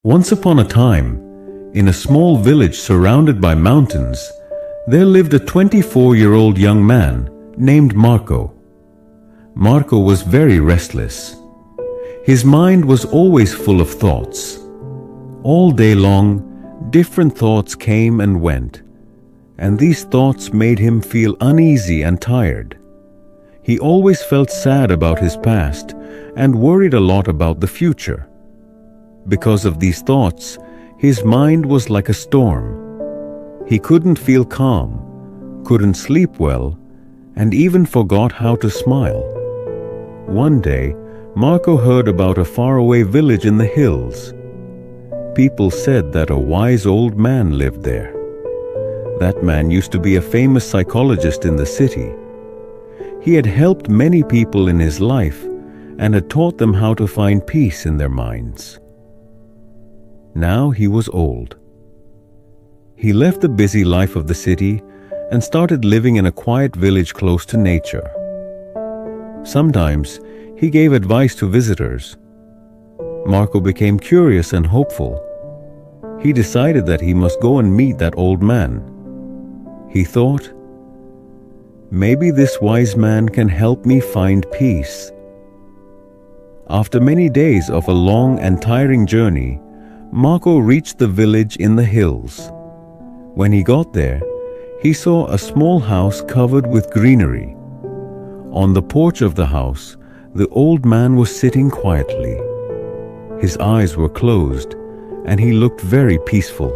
Once upon a time, in a small village surrounded by mountains, there lived a 24-year-old young man named Marco. Marco was very restless. His mind was always full of thoughts. All day long, different thoughts came and went, and these thoughts made him feel uneasy and tired. He always felt sad about his past and worried a lot about the future. Because of these thoughts, his mind was like a storm. He couldn't feel calm, couldn't sleep well, and even forgot how to smile. One day, Marco heard about a faraway village in the hills. People said that a wise old man lived there. That man used to be a famous psychologist in the city. He had helped many people in his life and had taught them how to find peace in their minds. Now he was old. He left the busy life of the city and started living in a quiet village close to nature. Sometimes he gave advice to visitors. Marco became curious and hopeful. He decided that he must go and meet that old man. He thought, maybe this wise man can help me find peace. After many days of a long and tiring journey, Marco reached the village in the hills. When he got there, he saw a small house covered with greenery. On the porch of the house, the old man was sitting quietly. His eyes were closed, and he looked very peaceful.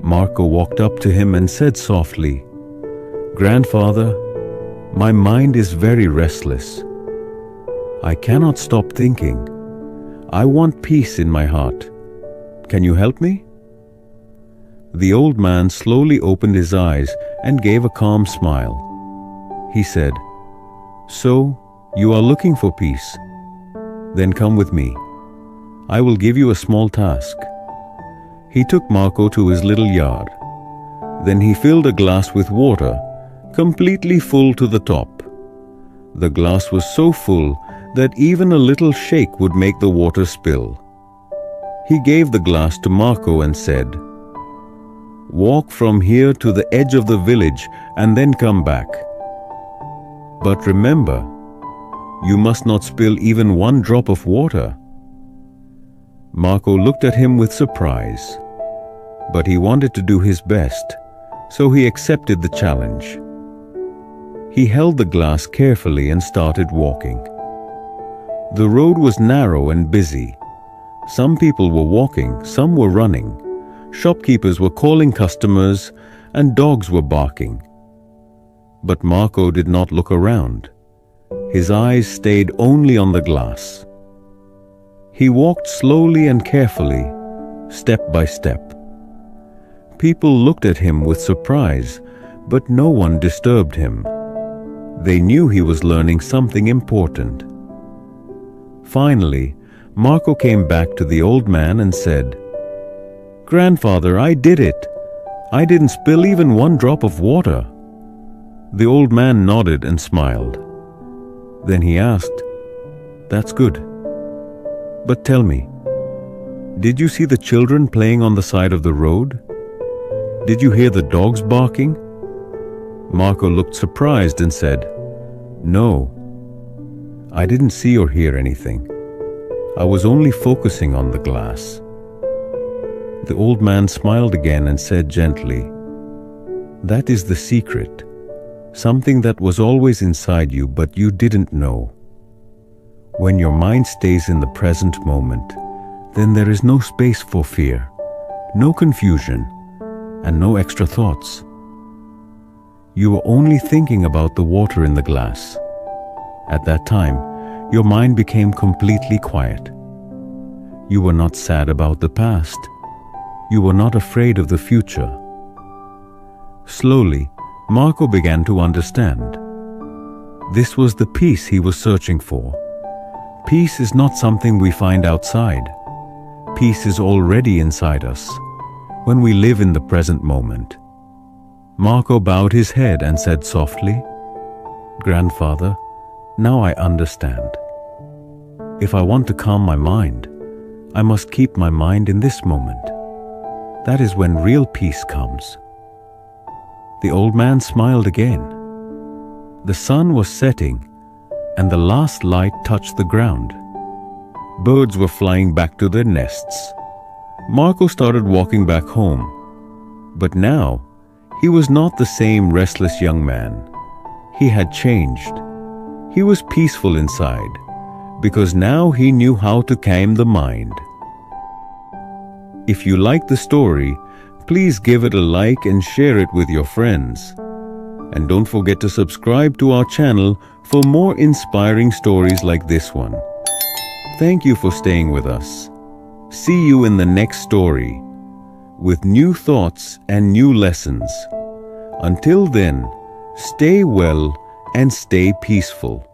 Marco walked up to him and said softly, "Grandfather, my mind is very restless. I cannot stop thinking. I want peace in my heart. Can you help me?" The old man slowly opened his eyes and gave a calm smile. He said, "So, you are looking for peace? Then come with me. I will give you a small task." He took Marco to his little yard. Then he filled a glass with water, completely full to the top. The glass was so full that even a little shake would make the water spill. He gave the glass to Marco and said, "Walk from here to the edge of the village and then come back. But remember, you must not spill even one drop of water." Marco looked at him with surprise, but he wanted to do his best, so he accepted the challenge. He held the glass carefully and started walking. The road was narrow and busy. Some people were walking, some were running. Shopkeepers were calling customers, and dogs were barking. But Marco did not look around. His eyes stayed only on the glass. He walked slowly and carefully, step by step. People looked at him with surprise, but no one disturbed him. They knew he was learning something important. Finally, Marco came back to the old man and said, "Grandfather, I did it. I didn't spill even one drop of water." The old man nodded and smiled. Then he asked, "That's good. But tell me, did you see the children playing on the side of the road? Did you hear the dogs barking?" Marco looked surprised and said, "No, I didn't see or hear anything. I was only focusing on the glass." The old man smiled again and said gently, "That is the secret, something that was always inside you but you didn't know. When your mind stays in the present moment, then there is no space for fear, no confusion, and no extra thoughts. You are only thinking about the water in the glass. At that time, your mind became completely quiet. You were not sad about the past. You were not afraid of the future." Slowly, Marco began to understand. This was the peace he was searching for. Peace is not something we find outside. Peace is already inside us, when we live in the present moment. Marco bowed his head and said softly, "Grandfather, now I understand. If I want to calm my mind, I must keep my mind in this moment. That is when real peace comes. The old man smiled again. The sun was setting, and the last light touched the ground. Birds were flying back to their nests. Marco started walking back home. But now, he was not the same restless young man. He had changed. He was peaceful inside, because now he knew how to calm the mind. If you like the story, please give it a like and share it with your friends. And don't forget to subscribe to our channel for more inspiring stories like this one. Thank you for staying with us. See you in the next story, with new thoughts and new lessons. Until then, stay well and stay peaceful.